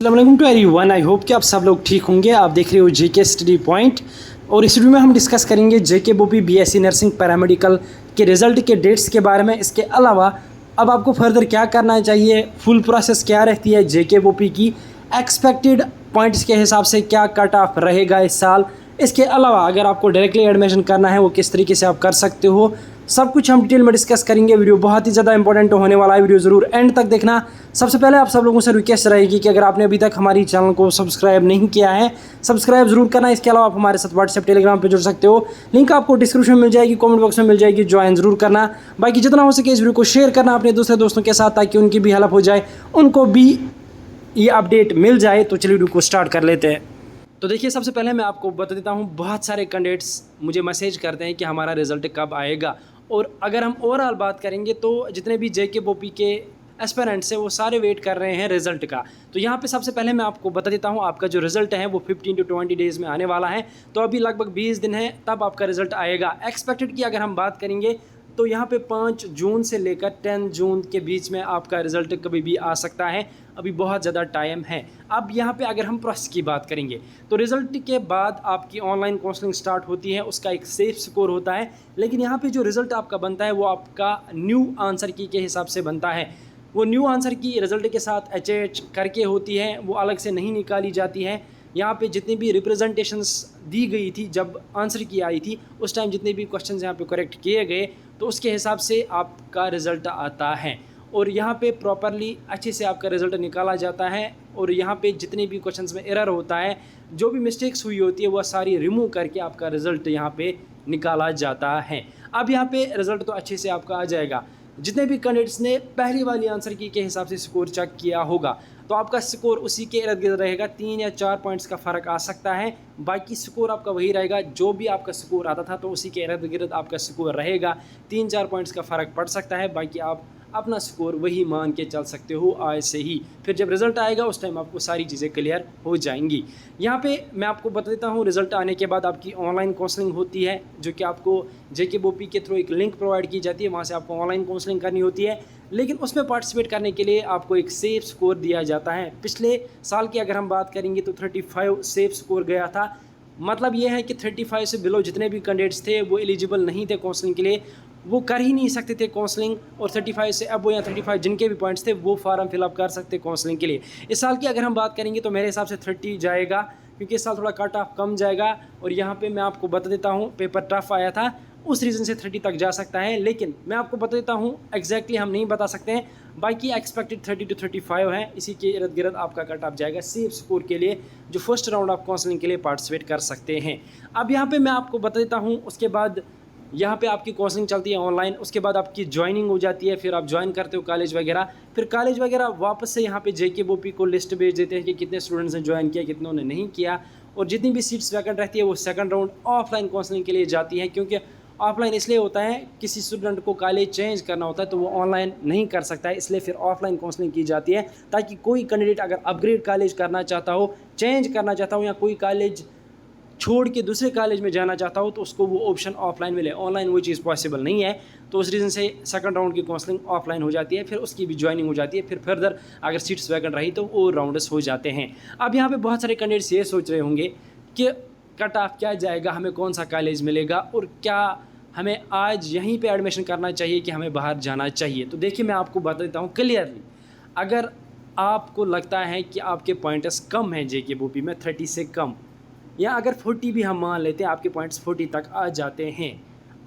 अस्सलाम to everyone. I hope कि आप सब लोग ठीक होंगे। आप देख रहे हो जेके स्टडी पॉइंट और इस वीडियो में हम डिस्कस करेंगे जेके बोपी बीएससी नर्सिंग पैरामेडिकल के रिज़ल्ट के डेट्स के बारे में। इसके अलावा अब आपको फर्दर क्या करना चाहिए, फुल प्रोसेस क्या रहती है जेके बोपी की, एक्सपेक्टेड पॉइंट्स के हिसाब से क्या कट ऑफ रहेगा इस साल। इसके अलावा अगर आपको डायरेक्टली एडमिशन करना है वो किस तरीके से आप कर सकते हो, सब कुछ हम डिटेल में डिस्कस करेंगे। वीडियो बहुत ही ज़्यादा इंपॉर्टेंट होने वाला है, वीडियो ज़रूर एंड तक देखना। सबसे पहले आप सब लोगों से रिक्वेस्ट रहेगी कि अगर आपने अभी तक हमारी चैनल को सब्सक्राइब नहीं किया है, सब्सक्राइब जरूर करना। इसके अलावा आप हमारे साथ व्हाट्सएप टेलीग्राम पे जुड़ सकते हो, लिंक आपको डिस्क्रिप्शन में मिल जाएगी, कमेंट बॉक्स में मिल जाएगी, ज्वाइन जरूर करना। बाकी जितना हो सके इस वीडियो को शेयर करना अपने दूसरे दोस्तों के साथ ताकि उनकी भी हेल्प हो जाए, उनको भी ये अपडेट मिल जाए। तो चलिए वीडियो को स्टार्ट कर लेते हैं। तो देखिए, सबसे पहले मैं आपको बता देता हूँ, बहुत सारे कैंडिडेट्स मुझे मैसेज करते हैं कि हमारा रिजल्ट कब आएगा। और अगर हम ओवरऑल बात करेंगे तो जितने भी जेके बोपी के एस्पिरेंट्स हैं वो सारे वेट कर रहे हैं रिजल्ट का। तो यहाँ पे सबसे पहले मैं आपको बता देता हूँ, आपका जो रिजल्ट है वो 15 to 20 डेज़ में आने वाला है। तो अभी लगभग 20 दिन है तब आपका रिजल्ट आएगा। एक्सपेक्टेड की अगर हम बात करेंगे तो यहाँ पे 5 जून से लेकर 10 जून के बीच में आपका रिज़ल्ट कभी भी आ सकता है। अभी बहुत ज़्यादा टाइम है। अब यहाँ पे अगर हम प्रोसेस की बात करेंगे तो रिज़ल्ट के बाद आपकी ऑनलाइन काउंसलिंग स्टार्ट होती है, उसका एक सेफ स्कोर होता है। लेकिन यहाँ पे जो रिज़ल्ट आपका बनता है वो आपका न्यू आंसर की के हिसाब से बनता है। वो न्यू आंसर की रिज़ल्ट के साथ अटैच करके होती है, वो अलग से नहीं निकाली जाती है। यहाँ पे जितनी भी रिप्रेजेंटेशंस दी गई थी जब आंसर की आई थी उस टाइम जितने भी क्वेश्चंस यहाँ पे करेक्ट किए गए तो उसके हिसाब से आपका रिज़ल्ट आता है। और यहाँ पे प्रॉपरली अच्छे से आपका रिज़ल्ट निकाला जाता है। और यहाँ पे जितने भी क्वेश्चंस में एरर होता है, जो भी मिस्टेक्स हुई होती है, वह सारी रिमूव करके आपका रिज़ल्ट यहाँ पे निकाला जाता है। अब यहाँ पे रिज़ल्ट तो अच्छे से आपका आ जाएगा। जितने भी कैंडिडेट्स ने पहली वाली आंसर की के हिसाब से स्कोर चेक किया होगा तो आपका स्कोर उसी के इर्द गिर्द रहेगा। 3 या 4 पॉइंट्स का फ़र्क आ सकता है, बाकी स्कोर आपका वही रहेगा। जो भी आपका स्कोर आता था तो उसी के इर्द गिर्द आपका स्कोर रहेगा। 3-4 पॉइंट्स का फ़र्क पड़ सकता है, बाकी आप अपना स्कोर वही मान के चल सकते हो आज से ही। फिर जब रिज़ल्ट आएगा उस टाइम आपको सारी चीज़ें क्लियर हो जाएंगी। यहाँ पे मैं आपको बता देता हूँ, रिज़ल्ट आने के बाद आपकी ऑनलाइन काउंसलिंग होती है, जो कि आपको जेके बोपी के थ्रू एक लिंक प्रोवाइड की जाती है। वहाँ से आपको ऑनलाइन काउंसलिंग करनी होती है, लेकिन उसमें पार्टिसिपेट करने के लिए आपको एक सेफ स्कोर दिया जाता है। पिछले साल की अगर हम बात करेंगे तो 35 सेफ स्कोर गया था। मतलब ये है कि 35 से बिलो जितने भी कैंडिडेट्स थे वो एलिजिबल नहीं थे काउंसलिंग के लिए, वो कर ही नहीं सकते थे काउंसलिंग। और 35 से अब या 35 जिनके भी पॉइंट्स थे वो फार्म फिलअप कर सकते काउंसलिंग के लिए। इस साल की अगर हम बात करेंगे तो मेरे हिसाब से 30 जाएगा, क्योंकि इस साल थोड़ा कट ऑफ कम जाएगा। और यहाँ पे मैं आपको बता देता हूँ, पेपर टफ आया था, उस रीज़न से 30 तक जा सकता है। लेकिन मैं आपको बता देता हूँ, एग्जैक्टली हम नहीं बता सकते हैं, बाकी एक्सपेक्टेड 30 to 35 है। इसी के इर्द गिर्द आपका कट ऑफ जाएगा सेफ स्कोर के लिए, जो फर्स्ट राउंड ऑफ काउंसलिंग के लिए पार्टिसिपेट कर सकते हैं। अब यहाँ पे मैं आपको बता देता हूँ, उसके बाद यहाँ पे आपकी काउंसलिंग चलती है ऑनलाइन, उसके बाद आपकी ज्वाइनिंग हो जाती है, फिर आप ज्वाइन करते हो कॉलेज वगैरह। फिर कॉलेज वगैरह वापस से यहाँ पे जेके बोपी को लिस्ट भेज देते हैं कि कितने स्टूडेंट्स ने ज्वाइन किया, कितनों ने नहीं किया। और जितनी भी सीट्स वैकेंट रहती है वो सेकंड राउंड ऑफलाइन काउंसलिंग के लिए जाती है, क्योंकि ऑफलाइन इसलिए होता है, किसी स्टूडेंट को कॉलेज चेंज करना होता है तो वो ऑनलाइन नहीं कर सकता है, इसलिए फिर ऑफलाइन काउंसलिंग की जाती है, ताकि कोई कैंडिडेट अगर अपग्रेड कॉलेज करना चाहता हो, चेंज करना चाहता हो, या कोई कॉलेज छोड़ के दूसरे कॉलेज में जाना चाहता हो तो उसको वो ऑप्शन ऑफलाइन मिले। ऑनलाइन वो चीज़ पॉसिबल नहीं है, तो उस रीज़न से सेकंड राउंड की काउंसलिंग ऑफलाइन हो जाती है, फिर उसकी भी ज्वाइनिंग हो जाती है। फिर फर्दर अगर सीट्स वैकेंट रही तो वो राउंड्स हो जाते हैं। अब यहाँ पे बहुत सारे कैंडिडेट्स ये सोच रहे होंगे कि कट ऑफ क्या जाएगा, हमें कौन सा कॉलेज मिलेगा, और क्या हमें आज यहीं पर एडमिशन करना चाहिए कि हमें बाहर जाना चाहिए। तो देखिए, मैं आपको बता देता हूँ क्लियरली, अगर आपको लगता है कि आपके पॉइंट्स कम हैं जेके बोपी में, 30 से कम, या अगर 40 भी हम मान लेते हैं, आपके पॉइंट्स 40 तक आ जाते हैं,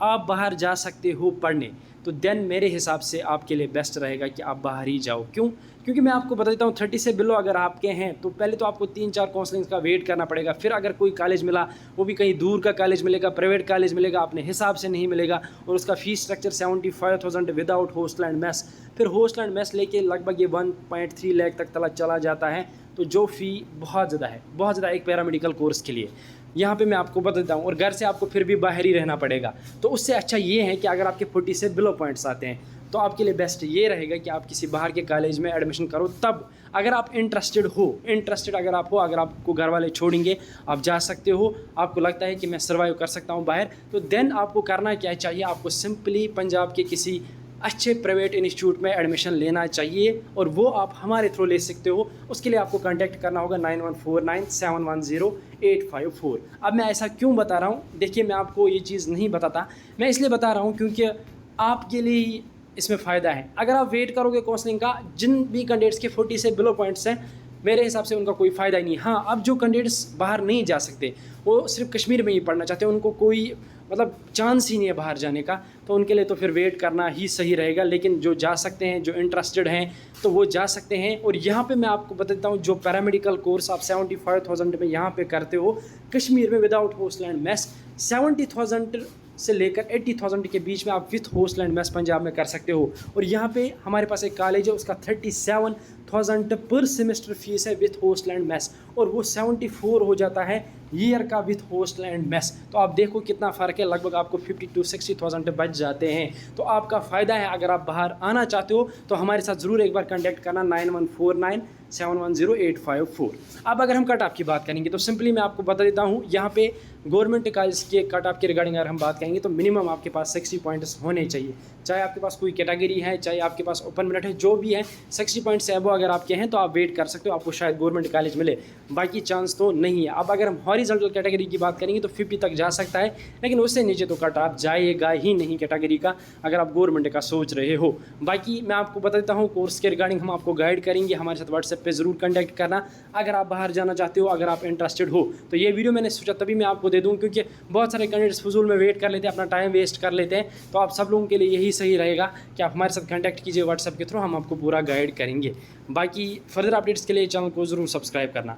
आप बाहर जा सकते हो पढ़ने, तो देन मेरे हिसाब से आपके लिए बेस्ट रहेगा कि आप बाहर ही जाओ। क्यों? क्योंकि मैं आपको बता देता हूँ, 30 से बिलो अगर आपके हैं तो पहले तो आपको 3-4 काउंसलिंग का वेट करना पड़ेगा। फिर अगर कोई कॉलेज मिला, वो भी कहीं दूर का कॉलेज मिलेगा, प्राइवेट कॉलेज मिलेगा, अपने हिसाब से नहीं मिलेगा, और उसका fees structure 75,000 without hostel and mess. फिर हॉस्टल एंड मेस लेके लगभग ये 1.3 लाख तक चला जाता है, तो जो फ़ी बहुत ज़्यादा है, बहुत ज़्यादा एक पैरामेडिकल कोर्स के लिए। यहाँ पे मैं आपको बता देता हूँ, और घर से आपको फिर भी बाहर ही रहना पड़ेगा। तो उससे अच्छा ये है कि अगर आपके 40 से बिलो पॉइंट्स आते हैं तो आपके लिए बेस्ट ये रहेगा कि आप किसी बाहर के कॉलेज में एडमिशन करो। तब अगर आप इंटरेस्टेड अगर आप हो, अगर आपको घर वाले छोड़ेंगे, आप जा सकते हो, आपको लगता है कि मैं सर्वाइव कर सकता हूँ बाहर, तो देन आपको करना क्या चाहिए, आपको सिंपली पंजाब के किसी अच्छे प्राइवेट इंस्टीट्यूट में एडमिशन लेना चाहिए और वो आप हमारे थ्रू ले सकते हो। उसके लिए आपको कांटेक्ट करना होगा 9149710854। अब मैं ऐसा क्यों बता रहा हूँ, देखिए मैं आपको ये चीज़ नहीं बताता, मैं इसलिए बता रहा हूँ क्योंकि आपके लिए ही इसमें फ़ायदा है। अगर आप वेट करोगे काउंसलिंग का, जिन भी कैंडिडेट्स के 40 से बिलो पॉइंट्स हैं, मेरे हिसाब से उनका कोई फ़ायदा ही नहीं। हाँ, अब जो कैंडिडेट्स बाहर नहीं जा सकते, वो सिर्फ कश्मीर में ही पढ़ना चाहते हैं, उनको कोई मतलब चांस ही नहीं है बाहर जाने का, तो उनके लिए तो फिर वेट करना ही सही रहेगा। लेकिन जो जा सकते हैं, जो इंटरेस्टेड हैं, तो वो जा सकते हैं। और यहाँ पे मैं आपको बता देता हूँ, जो पैरामेडिकल कोर्स आप 75,000 में यहाँ पे करते हो कश्मीर में विदाउट हॉस्टल एंड मेस, 70,000 से लेकर 80,000 के बीच में आप with hostel and mess Punjab में कर सकते हो। और यहाँ पे हमारे पास एक कॉलेज है, उसका 37,000 पर सेमेस्टर फीस है विथ हॉस्टल एंड मेस, और वो 74 हो जाता है ईयर का विथ हॉस्टल एंड मेस। तो आप देखो कितना फ़र्क है, लगभग आपको 50 to 60,000 बच जाते हैं। तो आपका फ़ायदा है। अगर आप बाहर आना चाहते हो तो हमारे साथ ज़रूर एक बार कॉन्टैक्ट करना 9149710854। अब अगर हम कट ऑफ की बात करेंगे तो सिंपली मैं आपको बता देता हूँ, यहाँ पे गवर्नमेंट कॉलेज के कट ऑफ के रिगार्डिंग अगर हम बात करेंगे तो मिनिमम आपके पास 60 पॉइंट्स होने चाहिए। चाहे आपके पास कोई कैटेगरी है, चाहे आपके पास ओपन मेरिट है, जो भी है 60 पॉइंट से अबव अगर आपके हैं तो आप वेट कर सकते हो, आपको शायद गवर्नमेंट कॉलेज मिले, बाकी चांस तो नहीं है। अब अगर हम हॉरिजॉन्टल कैटेगरी की बात करेंगे तो 50 तक जा सकता है, लेकिन उससे नीचे तो कट ऑफ जाएगा ही नहीं कैटेगरी का, अगर आप गवर्नमेंट का सोच रहे हो। बाकी मैं आपको बता देता हूँ, कोर्स के रिगार्डिंग हम आपको गाइड करेंगे, हमारे साथ व्हाट्सएप पे ज़रूर कॉन्टैक्ट करना अगर आप बाहर जाना चाहते हो, अगर आप इंटरेस्टेड हो। तो ये वीडियो मैंने सोचा तभी मैं आपको दे दूँ, क्योंकि बहुत सारे कैंडिडेट्स फजूल में वेट कर लेते हैं, अपना टाइम वेस्ट कर लेते हैं। तो आप सब लोगों के लिए यही सही रहेगा कि आप हमारे साथ कॉन्टैक्ट कीजिए व्हाट्सएप के थ्रू, हम आपको पूरा गाइड करेंगे। बाकी फर्दर अपडेट्स के लिए चैनल को ज़रूर सब्सक्राइब करना।